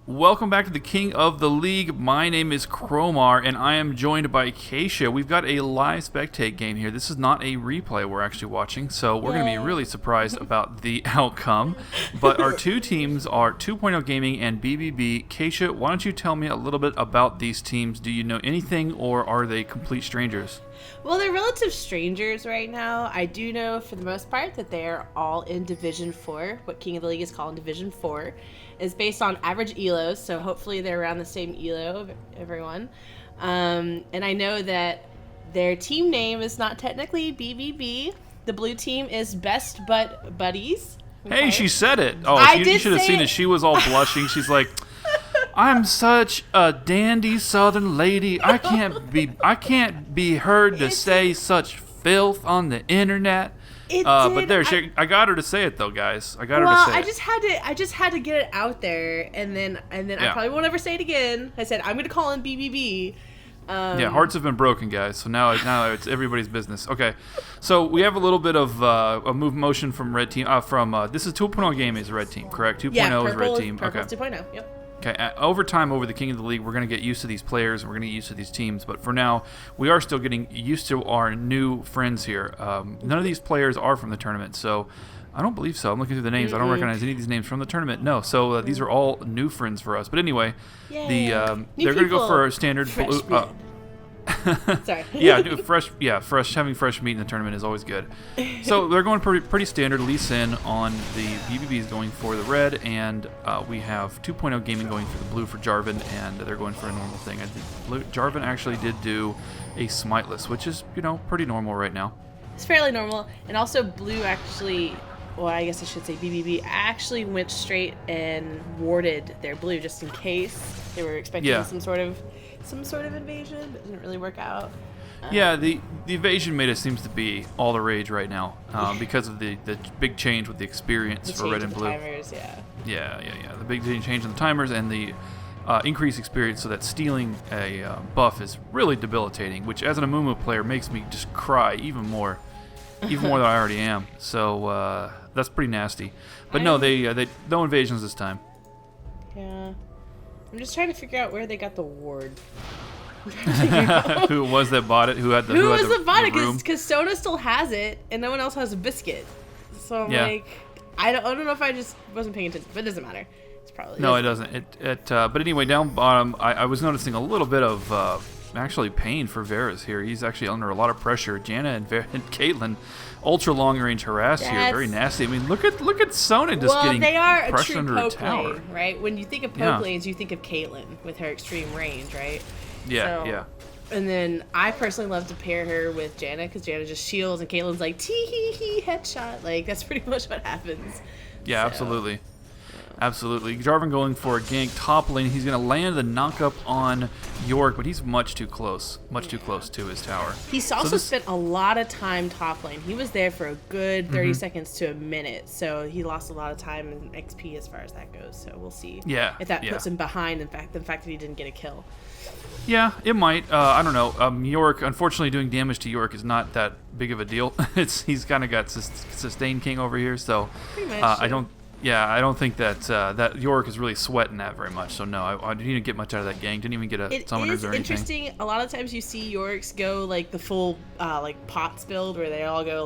Welcome back to the King of the League. My name is Cromar, and I am joined by Caisha. We've got a live spectate game here. This is not a replay we're actually watching, so we're going to be really surprised about the outcome. But our two teams are 2.0 Gaming and BBB. Caisha, why don't you tell me a little bit about these teams? Do you know anything, or are they complete strangers? Well, they're relative strangers right now. I do know for the most part that they're all in Division 4. What King of the League is called Division 4 is based on average ELOs, so hopefully they're around the same ELO of everyone. And I know that their team name is not technically BBB. The blue team is Best Butt Buddies. Okay? Hey, she said it. Oh, you should have seen it. She was all blushing. She's like, I'm such a dandy Southern lady. I can't be heard to say such filth on the internet. But there, I got her to say it though, guys. I got her to say it. I just had to get it out there, and then I probably won't ever say it again. I said I'm going to call him BBB. Yeah, hearts have been broken, guys. So now it's everybody's business. Okay, so we have a little bit of a move motion from red team. This is 2.0 Gaming is red team, correct? 2.0 is red team. Purple Okay. 2.0. Yep. Okay, over time, over the King of the League, we're going to get used to these players, and we're going to get used to these teams. But for now, we are still getting used to our new friends here. None of these players are from the tournament, so I don't believe so. I'm looking through the names. I don't recognize any of these names from the tournament. No, so these are all new friends for us. But anyway, they're going to go for a standard blue. Sorry. Fresh. Having fresh meat in the tournament is always good. So they're going pretty standard. Lee Sin on the BBB is going for the red, and we have 2.0 Gaming going for the blue for Jarvan, and they're going for a normal thing. Jarvan actually did do a smiteless, which is pretty normal right now. It's fairly normal, and also blue actually. Well, I guess I should say BBB actually went straight and warded their blue just in case they were expecting some sort of invasion, but it didn't really work out. The evasion meta seems to be all the rage right now because of the big change with the experience for red and blue. Timers, Yeah. The big change in the timers and the increased experience, so that stealing a buff is really debilitating, which as an Amumu player makes me just cry even more than I already am. So that's pretty nasty. But no invasions this time. Yeah. I'm just trying to figure out where they got the ward. Who was that bought it? Who bought it? Because Sona still has it, and no one else has a biscuit. So I'm like, I don't know if I just wasn't paying attention, but it doesn't matter. It's probably it doesn't. But anyway, down bottom, I was noticing a little bit of actually pain for Varus here. He's actually under a lot of pressure. Janna and Caitlyn, ultra long range harass here, very nasty. I mean, look at Sona just getting crushed under a tower. Lane, right? When you think of poke lanes, you think of Caitlyn with her extreme range, right? Yeah. And then I personally love to pair her with Janna because Janna just shields and Caitlyn's like tee-hee-hee headshot. Like that's pretty much what happens. Yeah, absolutely. Absolutely. Jarvan going for a gank top lane. He's going to land the knock-up on York, but he's much too close to his tower. He's also spent a lot of time top lane. He was there for a good 30 seconds to a minute, so he lost a lot of time in XP as far as that goes. So we'll see if that puts him behind the fact that he didn't get a kill. Yeah, it might. I don't know. York, unfortunately, doing damage to York is not that big of a deal. He's kind of got Sustained King over here, so I don't think that York is really sweating that very much. So no, I didn't get much out of that gang. Didn't even get a summoners or anything. It's interesting. A lot of times you see Yorks go like the full pots build where they all go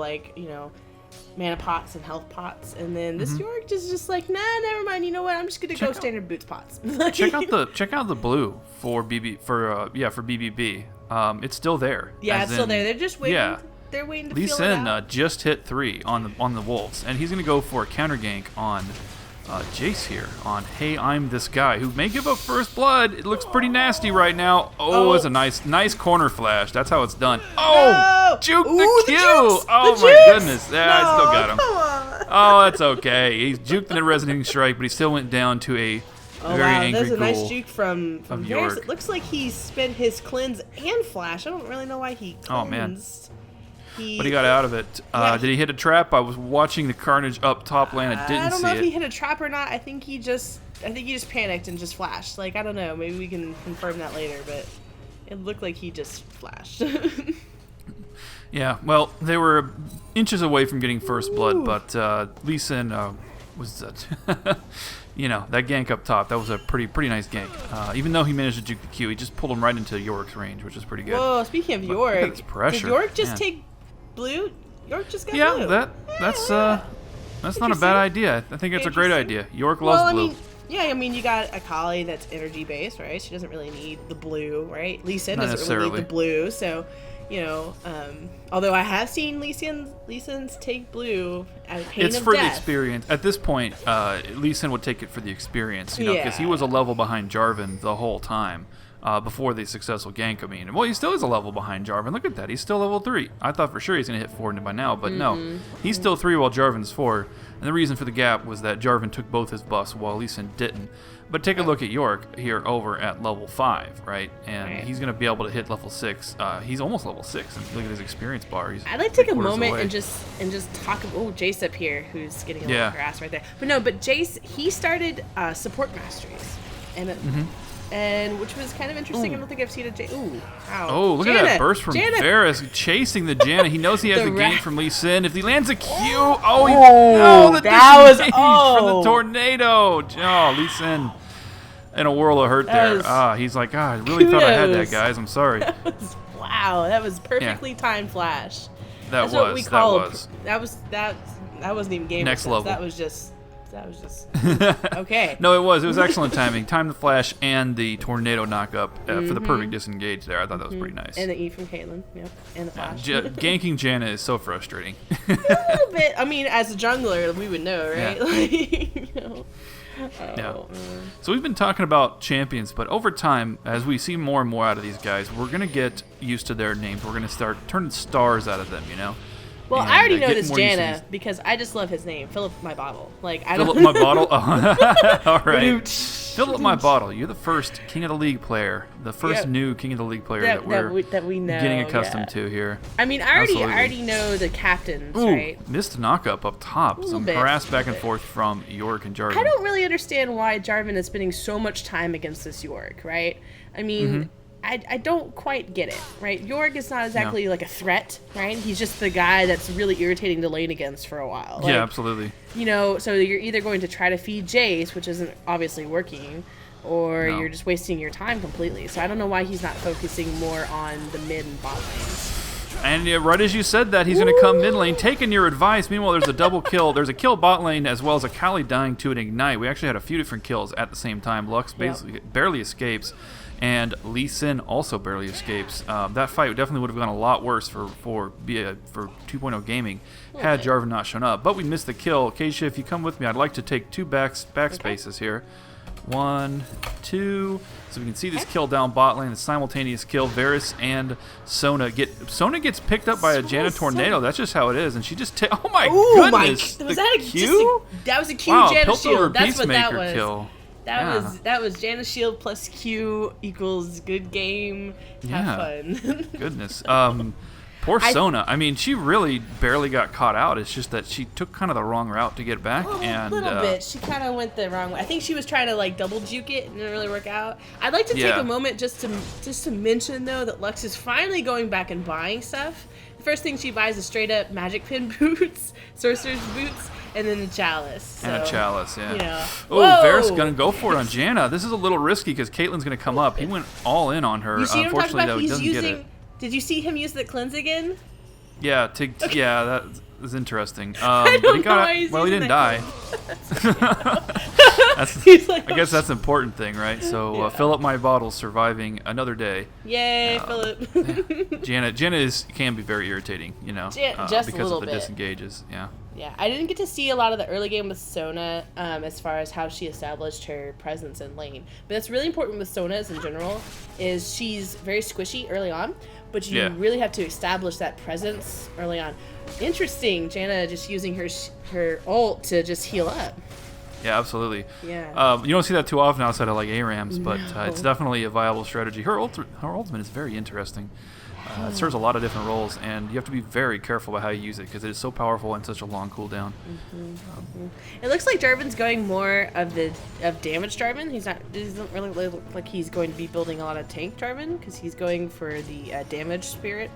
mana pots and health pots, and then this York is just like, nah, never mind. You know what? I'm just gonna go standard boots pots. check out the blue for BBB. It's still there. Yeah, it's still there. They're just waiting. Yeah. They're waiting to Lee feel it out. Sin just hit 3 on the wolves, and he's gonna go for a counter gank on Jace here. On hey, I'm this guy who may give up first blood. It looks pretty nasty right now. It's a nice corner flash. That's how it's done. Juke the kill. My goodness. Yeah, I still got him. That's okay. He's juked in a resonating strike, but he still went down to a very angry There's a nice ghoul juke from York. It looks like he spent his cleanse and flash. I don't really know why he cleansed. Oh man. But he got out of it. Did he hit a trap? I was watching the carnage up top lane. I didn't see it. I don't know if he hit a trap or not. I think he just panicked and just flashed. Like, I don't know. Maybe we can confirm that later, but it looked like he just flashed. Yeah, well, they were inches away from getting first blood, but Lee Sin was you know, that gank up top, that was a pretty nice gank. Even though he managed to juke the Q, he just pulled him right into York's range, which is pretty good. Whoa, speaking of York, look at this pressure. did York just Man. take blue? York just got blue. Yeah, that's not a bad idea. I think it's a great idea. York loves blue. I mean, you got Akali that's energy based, right? She doesn't really need the blue, right? Lee Sin doesn't really need the blue, so you know. Although I have seen Lee Sin's take blue at a pain of death. It's for the experience. At this point, Lee Sin would take it for the experience, you know, because he was a level behind Jarvan the whole time. Before the successful gank, I mean. Well, he still is a level behind Jarvan. Look at that. He's still level 3. I thought for sure he's going to hit 4 by now, but no. He's still 3 while Jarvan's 4. And the reason for the gap was that Jarvan took both his buffs while Lee Sin didn't. But take a look at York here over at level 5, right? And he's going to be able to hit level 6. He's almost level 6. And look at his experience bar. He's I'd like to take a moment and just talk about Jace up here, who's getting a little grass right there. But no, but Jace, he started support masteries. And which was kind of interesting. I don't think I've seen a Jace. Ooh, wow. Oh, look at that burst from Varus chasing the Janna. He knows he has the gank from Lee Sin. If he lands a Q, the disengage from the tornado. Oh, Lee Sin in a world of hurt there. He's like, I really thought I had that, guys. I'm sorry. Wow, that was perfectly timed flash. That wasn't even game next level. That was just okay. No, it was excellent timing. Time the flash and the tornado knock up for the perfect disengage there. I thought that was pretty nice. And the E from Caitlyn, and the flash. Ganking Janna is so frustrating. A little bit. I mean, as a jungler, we would know, right? So we've been talking about champions, but over time, as we see more and more out of these guys, we're gonna get used to their names. We're gonna start turning stars out of them, you know. Well, I already know this Janna because I just love his name. Fill up my bottle. Fill up my bottle? Oh. All right. Fill up my bottle. You're the first King of the League player. The first new King of the League player that we know, getting accustomed to here. I mean, I already know the captains, right? Missed knock up top. Some harass back and forth from York and Jarvan. I don't really understand why Jarvan is spending so much time against this York, right? I mean... I don't quite get it, right? York is not exactly like a threat, right? He's just the guy that's really irritating to lane against for a while. Like, yeah, absolutely. You know, so you're either going to try to feed Jace, which isn't obviously working, or you're just wasting your time completely. So I don't know why he's not focusing more on the mid and bot lanes. And right as you said that, he's going to come mid lane, taking your advice. Meanwhile, there's a double kill. There's a kill bot lane as well as a Kali dying to an ignite. We actually had a few different kills at the same time. Lux basically barely escapes. And Lee Sin also barely escapes. That fight definitely would have gone a lot worse for 2.0 Gaming had Jarvan not shown up. But we missed the kill. Caisha, if you come with me, I'd like to take 2 backspaces here. 1, 2. So we can see this kill down bot lane, the simultaneous kill. Varus and Sona gets picked up by a Janna tornado. That's just how it is. And she just oh my goodness. Was that a Q? That was a Q Janna shield. That's what that was. Kill. That was Janna shield plus Q equals good game. Have fun. Goodness. Poor Sona. I mean, she really barely got caught out. It's just that she took kind of the wrong route to get back. A little bit. She kind of went the wrong way. I think she was trying to like double juke it and it didn't really work out. I'd like to take a moment just to mention though that Lux is finally going back and buying stuff. The first thing she buys is straight up magic pin boots, sorcerer's boots, and then the chalice. So, and a chalice, yeah. You know. Oh, Varus gonna go for it on Janna. This is a little risky because Caitlyn's gonna come up. He went all in on her. You see Unfortunately, though, he doesn't get it. Did you see him use the cleanse again? Yeah, that is interesting. But he didn't die. I guess that's an important thing, right? So fill up my bottle, surviving another day. Yay, Philip. Janna can be very irritating, you know, just because a of the bit. disengages. Yeah. Yeah, I didn't get to see a lot of the early game with Sona as far as how she established her presence in lane. But that's really important with Sona's in general, is she's very squishy early on, but you really have to establish that presence early on. Interesting, Janna just using her ult to just heal up. Yeah, absolutely. Yeah. You don't see that too often outside of like ARAMs, but it's definitely a viable strategy. Her ultimate is very interesting. It serves a lot of different roles, and you have to be very careful about how you use it because it is so powerful and such a long cooldown. It looks like Jarvan's going more of damage Jarvan. He doesn't really look like he's going to be building a lot of tank Jarvan because he's going for the damage spirit.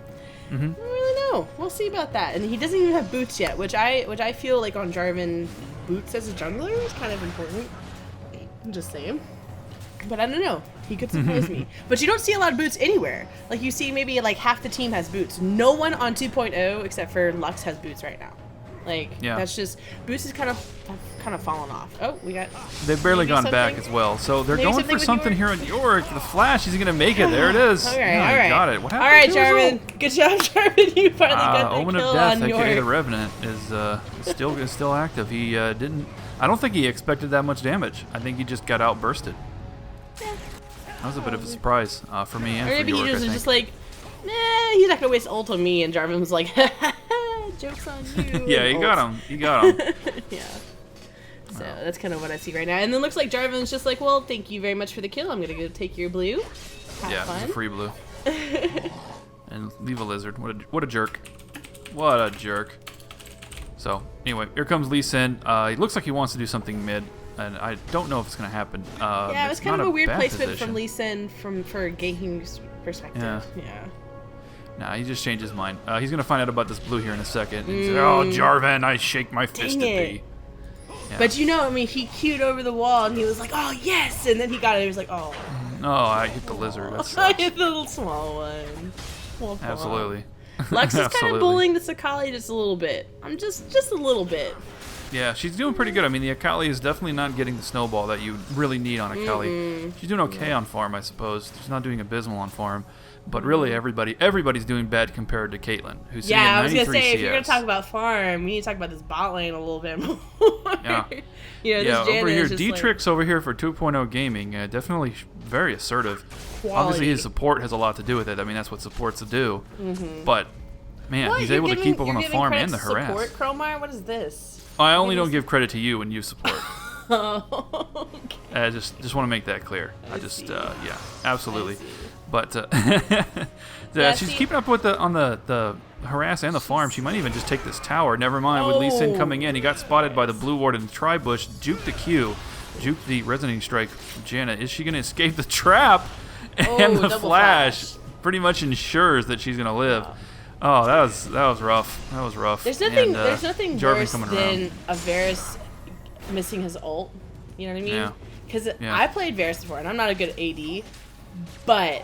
I don't really know. We'll see about that. And he doesn't even have boots yet, which I feel like on Jarvan, boots as a jungler is kind of important. I'm just saying. But I don't know. He could surprise me. But you don't see a lot of boots anywhere. Like, you see maybe, like, half the team has boots. No one on 2.0 except for Lux has boots right now. Like, that's just... Boots is kind of fallen off. Oh, we got... They've barely gone back as well. So they're going for something here on York. The flash, he's going to make it. There it is. All right. Got it. What happened? All right, Jarvan. Good job, Jarvan. You finally got the Omen kill of Death, on York. aka the Revenant, is still active. He didn't... I don't think he expected that much damage. I think he just got outbursted. That was a bit of a surprise for me and for York, maybe he was just like, he's not going to waste ult on me. And Jarvan was like, joke's on you. Yeah, he got him. Yeah. So that's kind of what I see right now. And then looks like Jarvan's just like, well, thank you very much for the kill. I'm going to go take your blue. Have fun. It's a free blue. And leave a lizard. What a jerk. What a jerk. So, anyway, here comes Lee Sin. He looks like he wants to do something mid. And I don't know if it's going to happen. Yeah, it was kind of a weird placement position from Lee Sin for Ganking's perspective. Yeah. Nah, he just changed his mind. He's going to find out about this blue here in a second. He's like, oh, Jarvan, I shake my fist at thee. Yeah. But you know, I mean, he queued over the wall and he was like, oh, yes! And then he got it. He was like, oh. Oh, I hit the lizard. I hit the little small one. Well, absolutely. Lux is kind of bullying the Sakali just a little bit. Just a little bit. Yeah, she's doing pretty good. I mean, the Akali is definitely not getting the snowball that you really need on Akali. She's doing okay on farm, I suppose. She's not doing abysmal on farm. But really, everybody's doing bad compared to Caitlyn, who's sitting at 93 I was going to say, CS. if you're going to talk about farm, we need to talk about this bot lane a little bit more. Yeah. This over here, is D-Trix over here for 2.0 Gaming, definitely very assertive. Quality. Obviously, his support has a lot to do with it. I mean, that's what supports do. But, man, he's able to keep up on the farm and the harass. Support, Cromar? What is this? I only don't give credit to you when you support. Okay. I just want to make that clear. Yeah, absolutely. But she's keeping up with on the harass and the farm. She might even just take this tower. Never mind. With Lee Sin coming in, he got spotted by the blue ward in the tri-bush, juked the Q, juked the resonating strike from Janna. Is she going to escape the trap? And the flash pretty much ensures that she's going to live. Wow. Oh, that was rough. That was rough. There's nothing worse than a Varus missing his ult. You know what I mean? Yeah. Because I played Varus before, and I'm not a good AD, but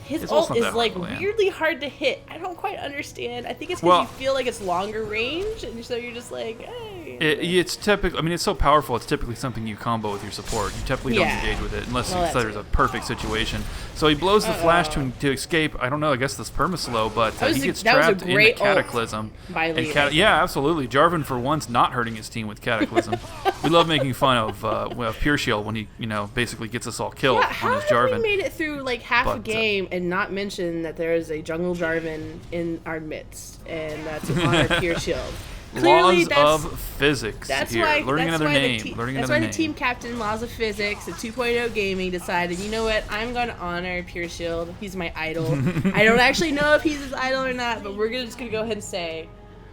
his ult is like weirdly hard to hit. I don't quite understand. I think it's because you feel like it's longer range, and so you're just like, hey. It's typically. I mean, it's so powerful. It's typically something you combo with your support. You typically don't engage with it unless there's a perfect situation. So he blows the flash to escape. I don't know. I guess this perma-slow, but he gets trapped in the Cataclysm. Yeah, absolutely. Jarvan for once not hurting his team with Cataclysm. We love making fun of Pure Shield when he basically gets us all killed on his Jarvan. How have we made it through like half a game and not mention that there is a jungle Jarvan in our midst, and that's on our Pure Shield? Clearly, laws of physics here. Learning another name. That's why the team captain, Laws of Physics at 2.0 Gaming, decided, you know what, I'm going to honor Pure Shield. He's my idol. I don't actually know if he's his idol or not, but we're just going to go ahead and say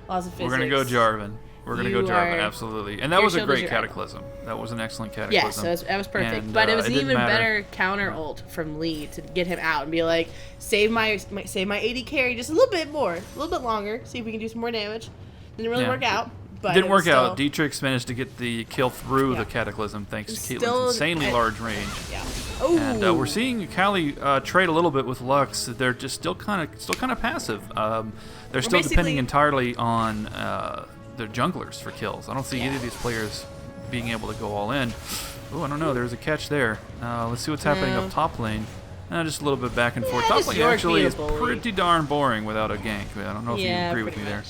Laws of Physics. We're going to go Jarvan. We're going to go Jarvan, absolutely. And that was a great Cataclysm. That was an excellent Cataclysm. Yes, that was perfect. But it was an even better counter ult from Lee to get him out and be like, save my AD carry just a little bit more, a little bit longer, see if we can do some more damage. Didn't really work out. But didn't work out. D-Trix managed to get the kill through the Cataclysm thanks to Caitlyn's insanely large range. Yeah. And we're seeing Kali trade a little bit with Lux. They're just still kind of passive. They're still depending entirely on their junglers for kills. I don't see either of these players being able to go all in. Oh, I don't know. There's a catch there. Let's see what's happening up top lane. Just a little bit back and forth. Top lane actually is pretty darn boring without a gank. I don't know if you agree with me there.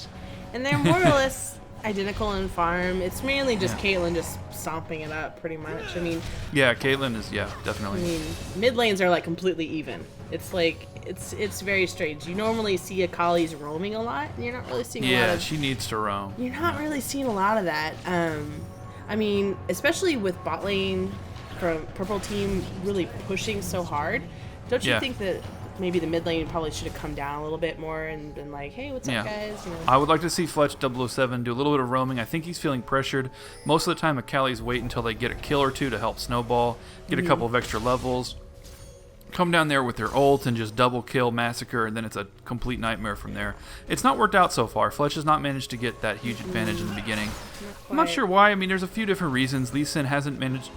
And they're more or less identical in farm. It's mainly just Caitlyn just stomping it up, pretty much. I mean, Caitlyn is definitely. I mean, mid lanes are like completely even. It's like it's very strange. You normally see Akali's roaming a lot, and you're not really seeing a lot of. She needs to roam. You're not really seeing a lot of that. I mean, especially with bot lane from purple team really pushing so hard. Don't you think that maybe the mid lane probably should have come down a little bit more and been like, hey, what's up, guys? I would like to see Fletch 007 do a little bit of roaming. I think he's feeling pressured. Most of the time, Akali's wait until they get a kill or two to help snowball, get a couple of extra levels, come down there with their ult and just double kill, massacre, and then it's a complete nightmare from there. It's not worked out so far. Fletch has not managed to get that huge advantage in the beginning. I'm not sure why. I mean, there's a few different reasons. Lee Sin hasn't managed,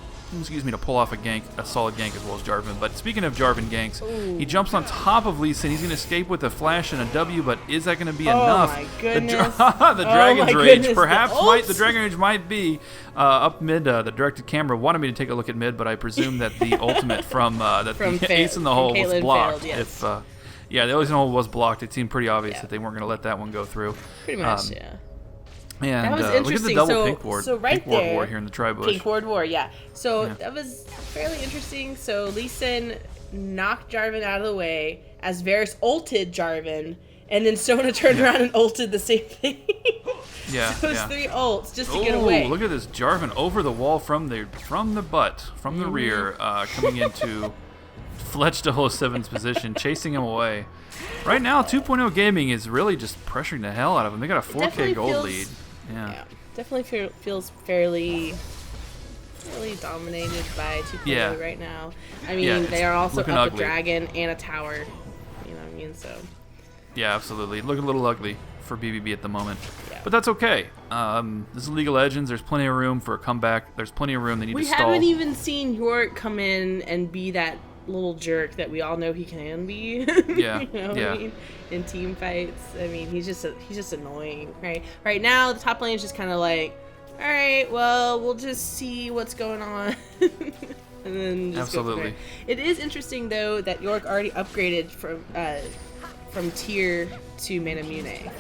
to pull off a solid gank as well as Jarvan. But speaking of Jarvan ganks, he jumps on top of Lee Sin. He's going to escape with a flash and a W, but is that going to be enough? Oh my goodness. The Dragon's Rage. Goodness. Perhaps the Dragon Rage might be up mid. The directed camera wanted me to take a look at mid, but I presume that the ultimate from the Ace in the Hole was blocked. Failed, yes. The Ace in the Hole was blocked. It seemed pretty obvious that they weren't going to let that one go through. Pretty much, yeah. And that was look at the interesting. double pink ward. So right pink ward there, war here in the tri-bush. Pink ward war, yeah. So that was fairly interesting. So Lee Sin knocked Jarvan out of the way as Varus ulted Jarvan, and then Sona turned around and ulted the same thing. Yeah, so it was 3 ults just to get away. Look at this Jarvan over the wall from the rear, coming into Fletch to 07's position, chasing him away. Right now, 2.0 Gaming is really just pressuring the hell out of him. They got a 4K gold lead. Yeah, definitely feels fairly dominated by 2.0 right now. I mean, they are also up ugly. A dragon and a tower. You know what I mean? So. Yeah, absolutely. Looking a little ugly for BBB at the moment. Yeah. But that's okay. This is League of Legends. There's plenty of room for a comeback. There's plenty of room. They need to stall. We haven't even seen York come in and be that little jerk that we all know he can be. Yeah. You know what I mean? In team fights. I mean, he's just annoying, right? Right now, the top lane is just kind of like, all right, well, we'll just see what's going on. And then just go from there. It is interesting though that York already upgraded from tier to Manamune. I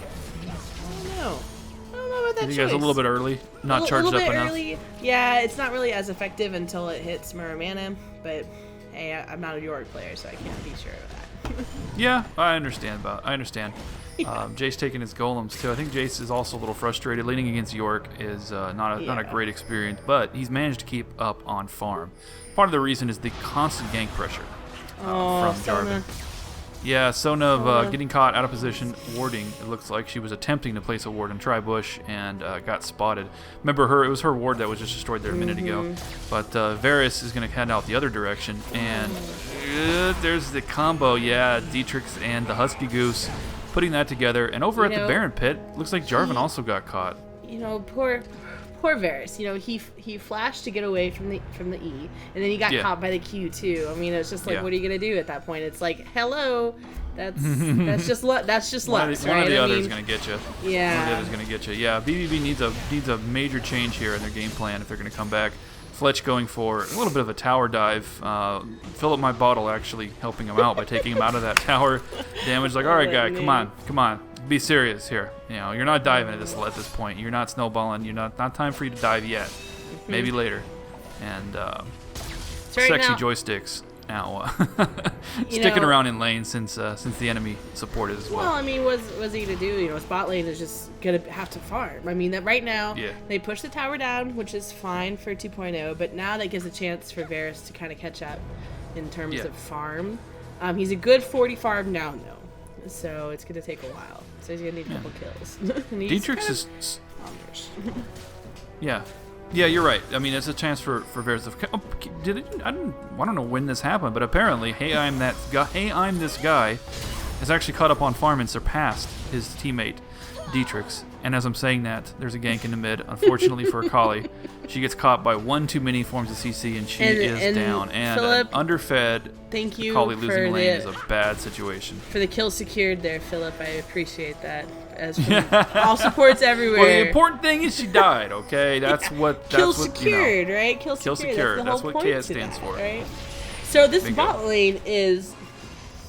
don't know about that. You guys a little bit early, not charged up enough. Early. Yeah, it's not really as effective until it hits Muramana, but hey, I'm not a York player, so I can't be sure of that. Yeah, I understand. Jace taking his golems too. I think Jace is also a little frustrated. Leaning against York is not a great experience, but he's managed to keep up on farm. Part of the reason is the constant gank pressure from Jarvan. Yeah, Sona getting caught out of position, warding. It looks like she was attempting to place a ward in Tri-Bush and got spotted. Remember, it was her ward that was just destroyed there a minute ago. But Varus is going to head out the other direction, and there's the combo. Yeah, Dietrich and the Husky Goose putting that together. And over at the Baron Pit, looks like Jarvan also got caught. You know, poor Varus. You know, he flashed to get away from the E, and then he got caught by the Q too. I mean, it's just like, what are you gonna do at that point? It's like, hello, that's just luck. That's just luck. One of the others gonna get you. Yeah. One of the others gonna get you. Yeah. BBB needs a major change here in their game plan if they're gonna come back. Fletch going for a little bit of a tower dive. Fill up my bottle actually helping him out by taking him out of that tower damage. Like, all right, guy, come on. Be serious here. You know, you're not diving at this point. You're not snowballing. You're not time for you to dive yet. Maybe later. And sexy joysticks now sticking around in lane since the enemy supported as well. Well, I mean, what's he gonna do? You know, his bot lane is just gonna have to farm. I mean, that right now they push the tower down, which is fine for 2.0, but now that gives a chance for Varus to kind of catch up in terms of farm. He's a good 40 farm now, though, so it's gonna take a while. So he's gonna need a couple kills. Dietrich is. Yeah, you're right. I mean, it's a chance for Varus. I don't know when this happened, but apparently, Hey, I'm this guy, has actually caught up on farm and surpassed his teammate Dietrich. And as I'm saying that, there's a gank in the mid. Unfortunately for Akali, she gets caught by one too many forms of CC, and she is down. And Phillip, underfed. Thank you Akali losing lane is a bad situation. For the kill secured there, Phillip. I appreciate that. As all supports everywhere. Well, the important thing is she died. Okay, that's what. Kill secured, right? Kill secured. That's what KS stands for. Right? So this bot lane is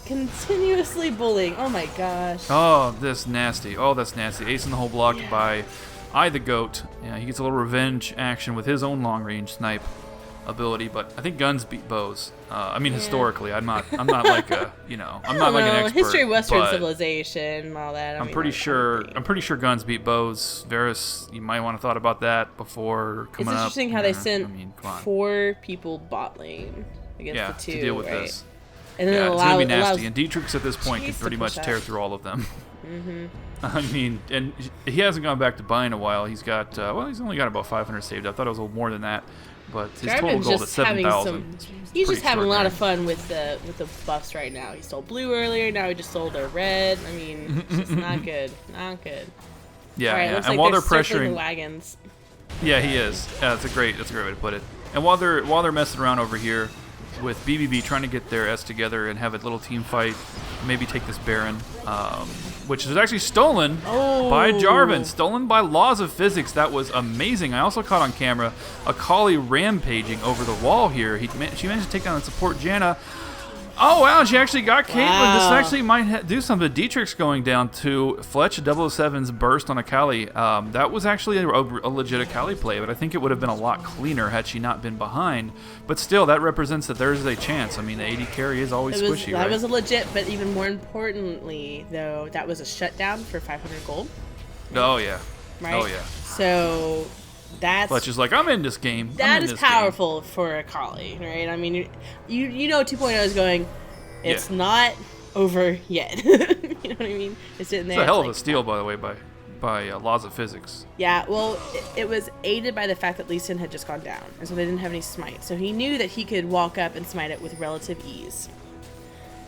continuously bullying. Oh my gosh. Oh, that's nasty. Ace in the hole blocked by the GOAT. Yeah, he gets a little revenge action with his own long range snipe ability, but I think guns beat bows. I mean, historically, I'm not like a, I'm not like an expert. History of Western civilization and all that. I'm pretty sure guns beat bows. Varus, you might want to thought about that before coming up. It's interesting how they sent 4 people bot lane against the 2, to deal with right? this. And then it's gonna be nasty. And Dietrich at this point can pretty much tear through all of them. I mean, and he hasn't gone back to buy in a while. He's got he's only got about 500 saved up. I thought it was a little more than that, but his total gold at 7,000. He's just having a lot of fun with the buffs right now. He stole blue earlier. Now he just stole a red. I mean, it's just not good. Not good. Yeah, all right, and looks like while they're circling pressuring the wagons. Yeah, he is. That's a great way to put it. And while they're messing around over here with BBB trying to get their S together and have a little team fight, maybe take this Baron, which is actually stolen by Jarvan, stolen by laws of physics. That was amazing. I also caught on camera Akali rampaging over the wall here. She managed to take down the support Janna. Oh, wow, she actually got Caitlyn. Wow. This actually might do something. Dietrich's going down to Fletch 007's burst on Akali. That was actually a legit Akali play, but I think it would have been a lot cleaner had she not been behind. But still, that represents that there's a chance. I mean, the AD carry is always squishy, right? That was a legit, but even more importantly, though, that was a shutdown for 500 gold. Oh, yeah. Right? Oh, yeah. So that's... Fletch is like, I'm in this game. That is powerful for Akali, right? I mean, you know 2.0 is going, it's not over yet. You know what I mean? It's sitting there. It's a hell of a steal, by the way, by laws of physics. Yeah, well, it was aided by the fact that Lee Sin had just gone down, and so they didn't have any smite. So he knew that he could walk up and smite it with relative ease.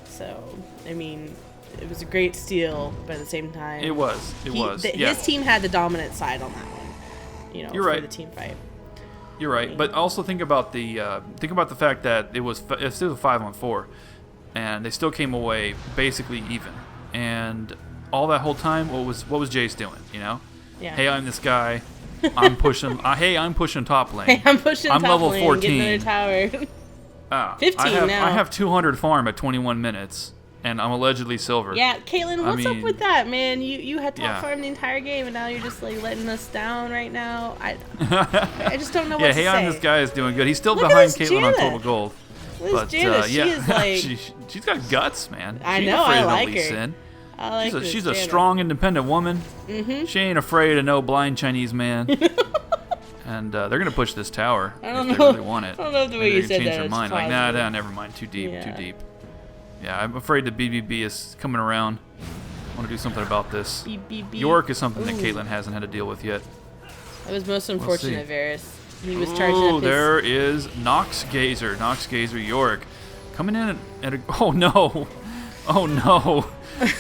So, I mean, it was a great steal, but at the same time... It was. His team had the dominant side on that one, you know, You're for right. the team fight. You're right, but also think about the fact that it's still a 5-on-4, and they still came away basically even. And all that whole time, what was Jace doing? You know, Yeah. hey, I'm this guy. I'm pushing. I'm pushing top lane. Hey, I'm pushing top level lane, 14. Get another tower. 15 now. I have 200 farm at 21 minutes, and I'm allegedly silver. Yeah, Caitlyn, what's up mean, with that, man? You had top Yeah. farm the entire game, and now you're just like letting us down right now. I just don't know what Yeah, to hey, say. I'm this guy is doing good. He's still Look at behind this Caitlyn on Janna. total gold. This But Janna, she yeah, is like... she's got guts, man. I She ain't know, afraid I of no like Lee her. Sin. I like this She's a Janna. strong, independent woman. Mm-hmm. She ain't afraid of no blind Chinese man. And they're gonna push this tower I don't if know. they really want it. I don't know if the way Maybe you they said change that their is mind. Like, plausible. nah, never mind. Too deep, Yeah. too deep. Yeah, I'm afraid the BBB is coming around. I want to do something about this. Beep, beep, beep. York is something that Ooh. Caitlyn hasn't had to deal with yet. It was most see. unfortunate, Varys. He was charging up his... there is Nox Gazer York coming in at a... Oh, no. Oh, no.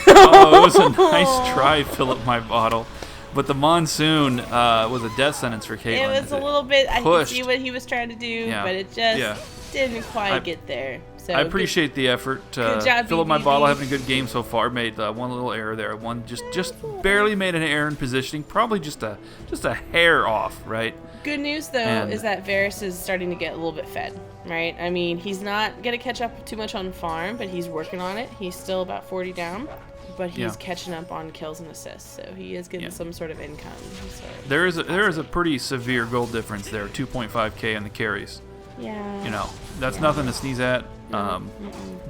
Oh, it was a nice try, fill up my bottle. But the monsoon was a death sentence for Caitlyn. It was a little bit... I could pushed. see what he was trying to do, Yeah. but it just didn't quite get there. So I appreciate the effort. Good job, fill up my BBB. bottle, having a good game so far. Made one little error there. One just barely made an error in positioning. Probably just a hair off, right? Good news, though, And- is that Varys is starting to get a little bit fed, right? I mean, he's not going to catch up too much on farm, but he's working on it. He's still about 40 down, but he's Yeah. catching up on kills and assists, so he is getting Yeah. some sort of income. So. There is a pretty severe gold difference there. 2.5k on the carries. Yeah. You know, that's nothing to sneeze at.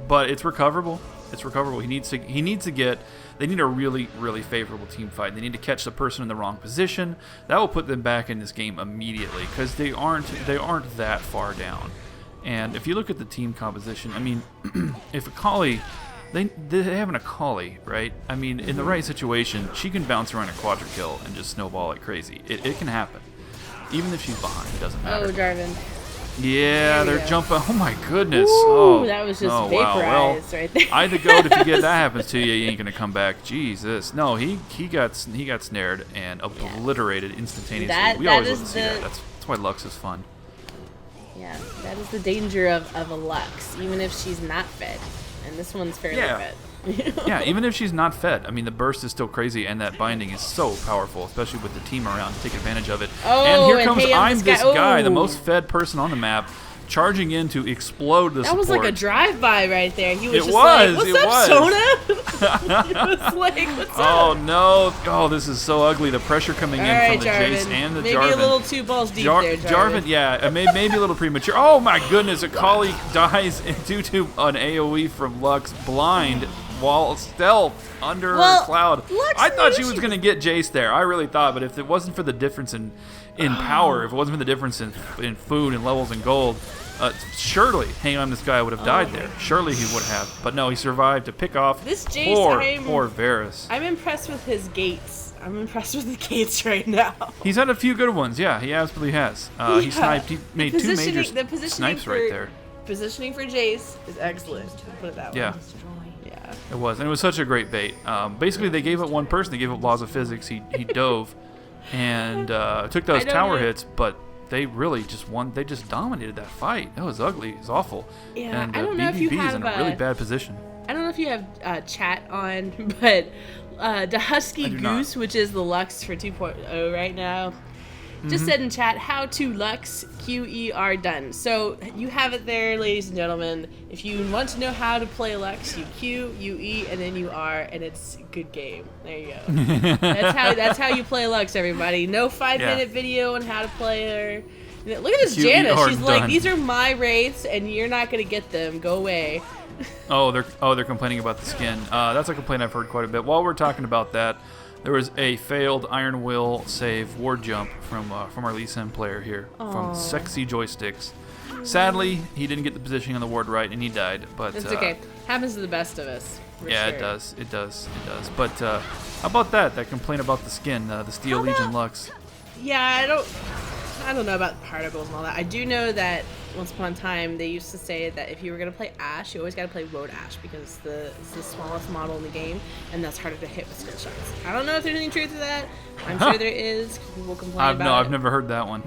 But it's recoverable. It's recoverable. He needs to get. They need a really, really favorable team fight. They need to catch the person in the wrong position. That will put them back in this game immediately because they aren't that far down. And if you look at the team composition, I mean, if Akali, they have an Akali, right? I mean, in the right situation, she can bounce around a quadra kill and just snowball like crazy. It can happen, even if she's behind. It doesn't matter. Oh, Jarvan. Yeah, There we they're go. jumping. Oh my goodness! Ooh, that was just wow. vaporized right there. I had to go. If you get that happens to you, you ain't gonna come back. Jesus, no, he got snared and obliterated instantaneously. We that always is love to see that. That's why Lux is fun. Yeah, that is the danger of a Lux, even if she's not fed. And this one's fairly fed. Yeah, even if she's not fed, I mean the burst is still crazy, and that binding is so powerful, especially with the team around to take advantage of it. Oh, and here and comes hey, I'm this guy, the Ooh. most fed person on the map, charging in to explode the That support. was like a drive-by right there. He was It just was, like, it what's up, was. Sona? He was like, what's Oh up? no! Oh, this is so ugly. The pressure coming All in right, from the Jarvan. Jace and the Maybe Jarvan. a little too balls deep there, Jarvan. Yeah, maybe a little premature. Oh my goodness! Akali dies due to an AOE from Lux, blind while stealth under her cloud. Lux I thought she knew was she going to get Jace there. I really thought, but if it wasn't for the difference in power, if it wasn't for the difference in food and levels and gold, surely Hang On This Guy would have died there. Surely he would have. But no, he survived to pick off This Jace, poor Varys. I'm impressed with his gates. I'm impressed with the gates right now. He's had a few good ones. Yeah, he absolutely has. He sniped. He made two major snipes right there. Positioning for Jace is excellent. Put it that way. Yeah. Yeah. It was, and it was such a great bait. Basically, they gave up one person. They gave up laws of physics. He dove, and took those I don't tower know. hits, but they really just won. They just dominated that fight. That was ugly. It was awful. Yeah, and I don't know if you BBB is have in a really bad position. I don't know if you have chat on, but the Husky I do not. Goose, which is the Lux for 2.0 right now, just said in chat, how to Lux QER done. So you have it there, ladies and gentlemen. If you want to know how to play Lux, you Q, you E, and then you R, and it's a good game. There you go. That's how you play Lux, everybody. No 5-minute video on how to play her. Look at this Jana. QER She's like, done. these are my wraiths, and you're not gonna get them. Go away. They're complaining about the skin. That's a complaint I've heard quite a bit. While we're talking about that, there was a failed Iron Will save ward jump from our Lee Sin player here from Sexy Joysticks. Sadly, he didn't get the positioning on the ward right, and he died. But It's okay. Happens to the best of us. For yeah, sure. it does. It does. But how about that? That complaint about the skin, the Steel Legion Lux. Yeah, I don't know about particles and all that. I do know that once upon a time they used to say that if you were gonna play Ash, you always gotta play Road Ash because it's the smallest model in the game, and that's harder to hit with skill shots. I don't know if there's any truth to that. I'm sure there is. 'Cause people complain about it. I've never heard that one.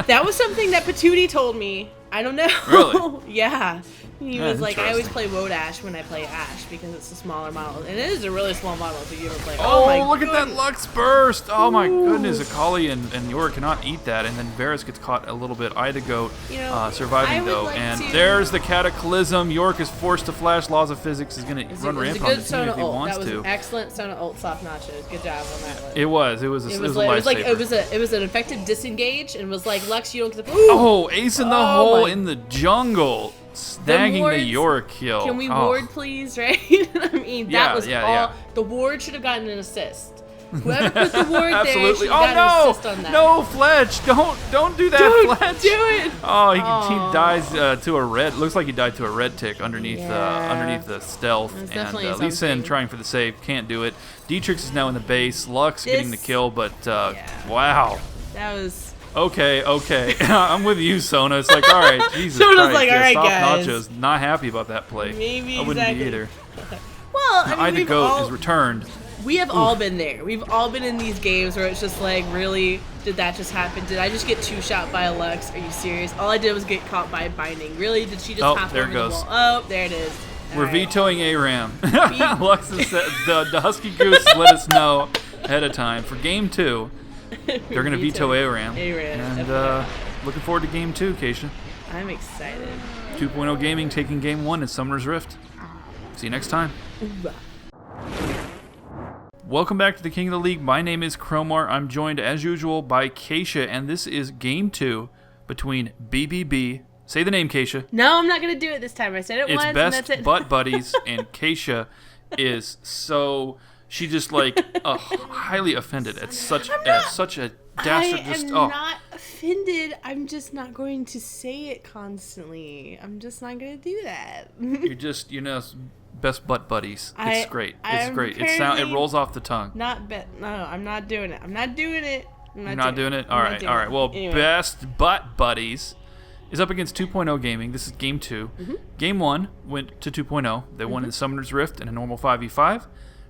That was something that Patootie told me. I don't know. Really? Yeah. He Yeah, was like, I always interesting. play Road Ash when I play Ash because it's a smaller model. And it is a really small model if you ever play. Oh, my look at that goodness. Lux burst! Oh my Ooh. goodness, Akali and Yor cannot eat that, and then Varus gets caught a little bit. Ida Goat You know, I surviving would though, like and to- there's the Cataclysm. York is forced to flash. Laws of Physics is going to It run was a rampant on good the team Sona if he ult. wants That was to. an excellent Sona ult soft nachos. Good job on that one. It was a It was lifesaver. it was an effective disengage and was like Lux, you don't get the. Ooh! Oh, ace in the Oh hole my- in the jungle, snagging the wards- York kill. Can we Oh. ward, please? Right? I mean, that Yeah, was yeah, all. yeah. The ward should have gotten an assist. Whoever put the ward there Absolutely. should have Oh gotten an no! assist on that. No, Fletch! Don't do that, Don't Fletch! do it. Oh, he Aw. dies to a red. Looks like he died to a red tick underneath Yeah. underneath the stealth. That's And definitely Lee Sin something. trying for the save, can't do it. Dietrich is now in the base. Lux getting the This- kill, but Yeah. wow. That was. Okay. I'm with you, Sona. It's like, all right, Jesus Sona's Christ. like, yeah, all right, soft guys. nachos. Not happy about that play. Maybe I wouldn't exactly. be either. Well, I mean, Ida we've Goat all, is returned. we have all been there. We've all been in these games where it's just like, really, did that just happen? Did I just get two-shot by a Lux? Are you serious? All I did was get caught by a binding. Really? Did she just Oh, hop there over it goes. the wall? Oh, there it is. We're All right. vetoing ARAM. Lux is the Husky Goose let us know ahead of time for game 2. They're going to veto ARAM. ARAM, And looking forward to game 2, Caisha. I'm excited. 2.0 Gaming taking game 1 in Summoner's Rift. See you next time. Welcome back to the King of the League. My name is Cromar. I'm joined as usual by Caisha, and this is game 2 between BBB. Say the name, Caisha. No, I'm not gonna do it this time. I said it It's once, and best that's it. butt buddies, and Caisha is so she just like highly offended at such a dastard. I Just am not offended. I'm just not going to say it constantly. I'm just not going to do that. you're just best butt buddies. It's great. It's I'm great. It apparently rolls off the tongue. No, I'm not doing it. I'm not doing it. You're not doing it. All I'm not right. doing All right. it. Well, Anyway. best butt buddies is up against 2.0 Gaming. This is game 2. Mm-hmm. Game 1 went to 2.0. They won in Summoner's Rift in a normal 5v5.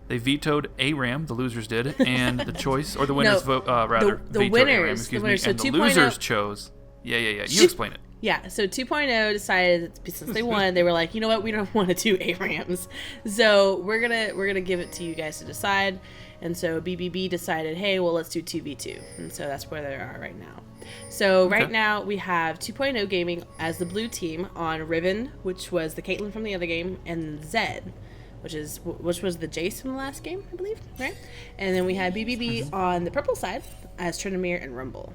They vetoed ARAM, the losers did, and the choice, or the winners No, rather. the vetoed winners, ARAM, the excuse winners. me, So and the 2.0 losers chose. Yeah. You explain it. Yeah, so 2.0 decided that since they won, they were like, you know what, we don't want to do ARAMs, so we're gonna give it to you guys to decide. And so BBB decided, hey, well, let's do 2v2, and so that's where they are right now. So right now we have 2.0 Gaming as the blue team on Riven, which was the Caitlyn from the other game, and Zed, which was the Jace from the last game, I believe, right? And then we had BBB on the purple side as Trinamir and Rumble.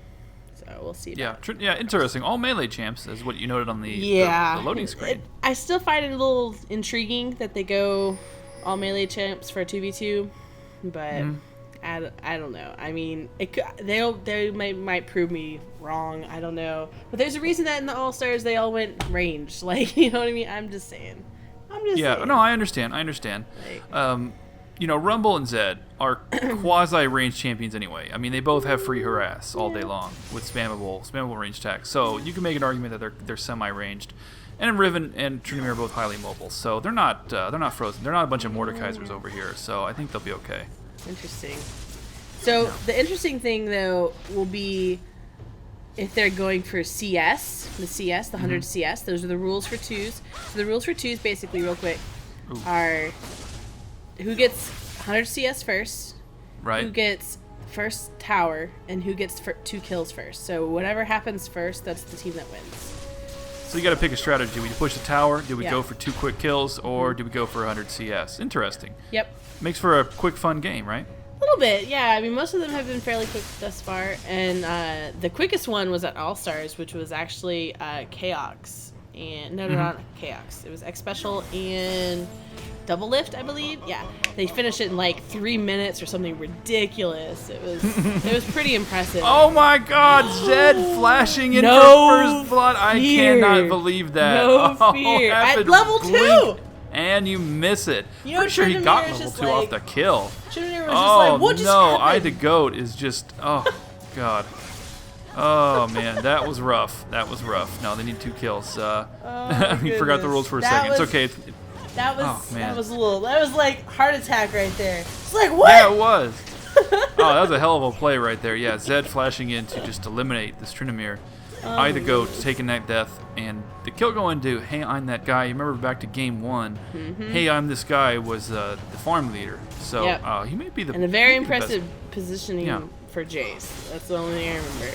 So we'll see. Yeah, interesting. All melee champs is what you noted on the loading screen. I still find it a little intriguing that they go all melee champs for 2v2, but I don't know. I mean, they might prove me wrong. I don't know, but there's a reason that in the All Stars they all went ranged. Like, you know what I mean? I'm just saying. No, I understand. Like, Rumble and Zed are quasi-range champions anyway. I mean, they both have free harass all day long with spammable range attacks. So you can make an argument that they're semi-ranged. And Riven and Trinamir are both highly mobile, so they're not frozen. They're not a bunch of Mordekaisers over here. So I think they'll be okay. interesting. So the interesting thing, though, will be if they're going for CS, the 100 CS. Those are the rules for twos. So the rules for twos, basically, real quick, are who gets 100 CS first, Right. who gets first tower, and who gets 2 kills first. So whatever happens first, that's the team that wins. So you got to pick a strategy. Do we push the tower? Do we Yeah. go for 2 quick kills? Or do we go for 100 CS? Interesting. Yep. Makes for a quick, fun game, right? A little bit, yeah. I mean, most of them have been fairly quick thus far, and the quickest one was at All Stars, which was actually Chaos, and no, not Chaos. It was X Special and Double Lift, I believe. Yeah, they finished it in like 3 minutes or something ridiculous. It was pretty impressive. Oh my God, Zed flashing in No for first blood. I fear. cannot believe that. No fear. At Rapid level blink, 2! And you miss it. You know, Pretty sure he got Tryndamere is level just 2 off the kill. Tryndamere was Oh just like, what just no, I happened? the GOAT is just, oh God. Oh man, that was rough. That was rough. No, they need 2 kills. You forgot the rules for a second. It's okay. That was Oh, man. that was like heart attack right there. It's like what? Yeah, it was. Oh, that was a hell of a play right there. Yeah, Zed flashing in to just eliminate this Tryndamere. I the GOAT taking that death, and the kill going to Hey I'm That Guy. You remember back to game 1. Hey I'm This Guy was the farm leader, so Yep. he may be the And a very maybe the best. impressive positioning Yeah. for Jace. That's the only thing I remember.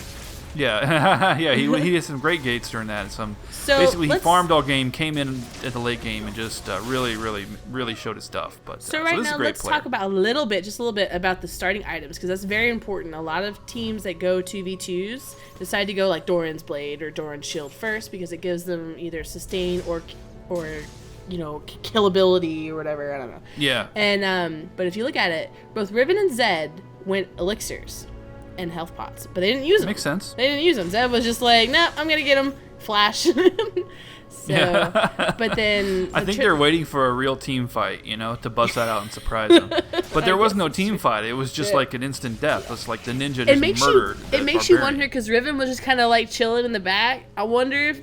Yeah, yeah, he did some great gates during that. So basically, he let's- farmed all game, came in at the late game, and just really showed his stuff. But So so right this is now, a great let's player. talk about just a little bit about the starting items, because that's very important. A lot of teams that go 2v2s decide to go like Doran's Blade or Doran's Shield first because it gives them either sustain or killability or whatever. I don't know. Yeah. And but if you look at it, both Riven and Zed went elixirs and health pots, but they didn't use them. Makes sense. They didn't use them. Zed was just like, nah, I'm gonna get him. Flash. But then I think they're waiting for a real team fight, to bust that out and surprise them. But there was no team fight. It was just like an instant death. It's like the ninja just murdered. It makes you wonder, because Riven was just kind of like chilling in the back. I wonder if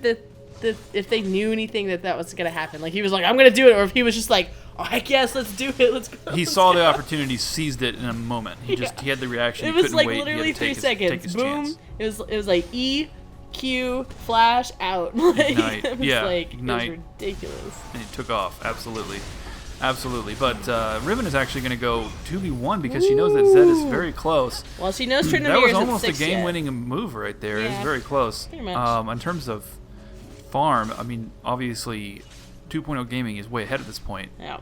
if they knew anything that was gonna happen. Like he was like, I'm gonna do it, or if he was just like, oh heck yes, let's do it. Let's go. He saw the opportunity, seized it in a moment. He had the reaction. It He was couldn't like wait. He had to literally 3 take seconds. his Boom. chance. It was like E, Q, flash, out. Like, Ignite. it was Yeah, like, ignite. It was ridiculous. And he took off. Absolutely. But Riven is actually going to go 2v1 because she knows that Zed is very close. Well, she knows Tryndamere That was isn't almost a 6 yet. game-winning move right there. It was Yeah, very close. pretty much. In terms of farm, I mean, obviously, 2.0 Gaming is way ahead at this point, Yeah.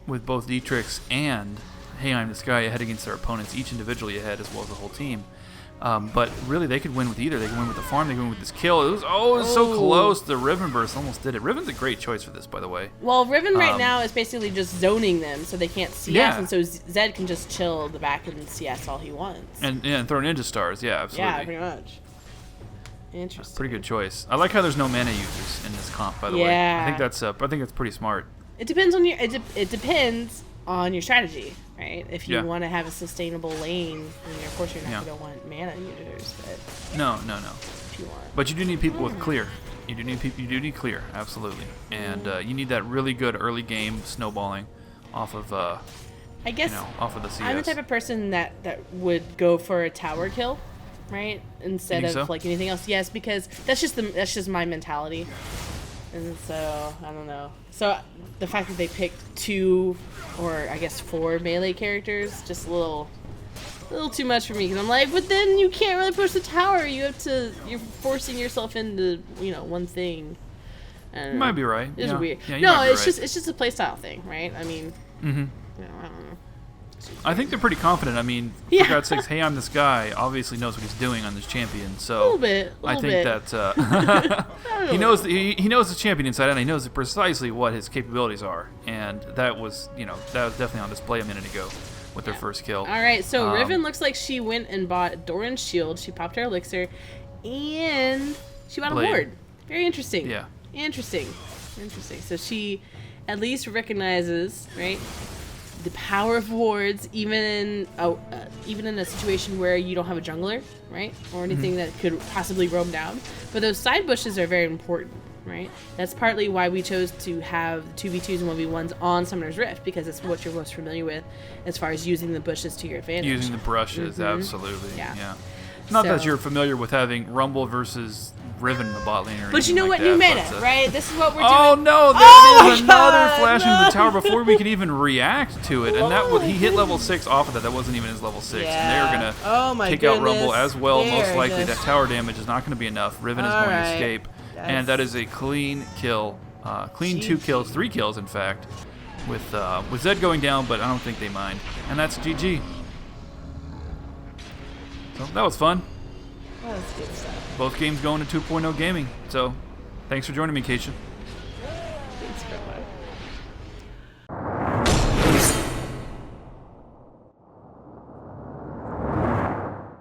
with both Dietrich and Hey I'm This Guy ahead against their opponents, each individually ahead as well as the whole team. But really, they could win with either. They could win with the farm. They could win with this kill. It was so close. The Riven burst almost did it. Riven's a great choice for this, by the way. Well, Riven right now is basically just zoning them so they can't CS, Yeah. and so Zed can just chill the back and CS all he wants. And throw ninja stars. Yeah, absolutely. Yeah, pretty much. Interesting. Pretty good choice. I like how there's no mana users in this comp, by the way. Yeah. I think that's pretty smart. It depends on it depends on your strategy, right? If you Yeah. want to have a sustainable lane, then of course you're not Yeah. going to want mana users, but No. if you want. But you do need people with clear. You do need clear, absolutely. And you need that really good early game snowballing off of I guess off of the CS. I'm the type of person that would go for a tower kill, right? Instead You of think so? like anything else. Yes, because that's just my mentality. And so I don't know. So the fact that they picked 2 or I guess 4 melee characters, just a little too much for me. Because I'm like, but then you can't really push the tower. You're forcing yourself into one thing. I don't You know. might be right. It's yeah. weird. Yeah, you No, might be it's right. just a playstyle thing, right? I mean, Mhm. I don't know. I think they're pretty confident. I mean, Yeah. for God's sakes, Hey I'm This Guy obviously knows what he's doing on this champion. So A little bit. I think that he knows he knows the champion inside out. And he knows precisely what his capabilities are, and that was definitely on display a minute ago with their first kill. All right, so Riven looks like she went and bought Doran's Shield. She popped her elixir, and she bought Blade. a ward. Very interesting. Yeah. Interesting. So she at least recognizes, right, the power of wards, even in a situation where you don't have a jungler, right, or anything that could possibly roam down. But those side bushes are very important, right? That's partly why we chose to have 2v2s and 1v1s on Summoner's Rift, because it's what you're most familiar with as far as using the bushes to your advantage. Using the brushes, absolutely. Yeah. Not that So- you're familiar with having Rumble versus Riven in the bot lane or But you know anything what, like new that, meta, but, right? This is what we're doing. Oh no! There Oh is my another God, flash into the no. tower before we can even react to it, and that Oh he my hit level 6 off of that. That wasn't even his level 6, Yeah. and they're gonna Oh my take out Rumble goodness. as well. Most They're likely, just- that tower damage is not going to be enough. Riven is All going to right. escape, and that is a clean kill. Clean 2 kills, 3 kills in fact, with Zed going down, but I don't think they mind, and that's GG. So that was fun. That was good stuff. Both games going to 2.0 gaming. So, thanks for joining me, Caisha.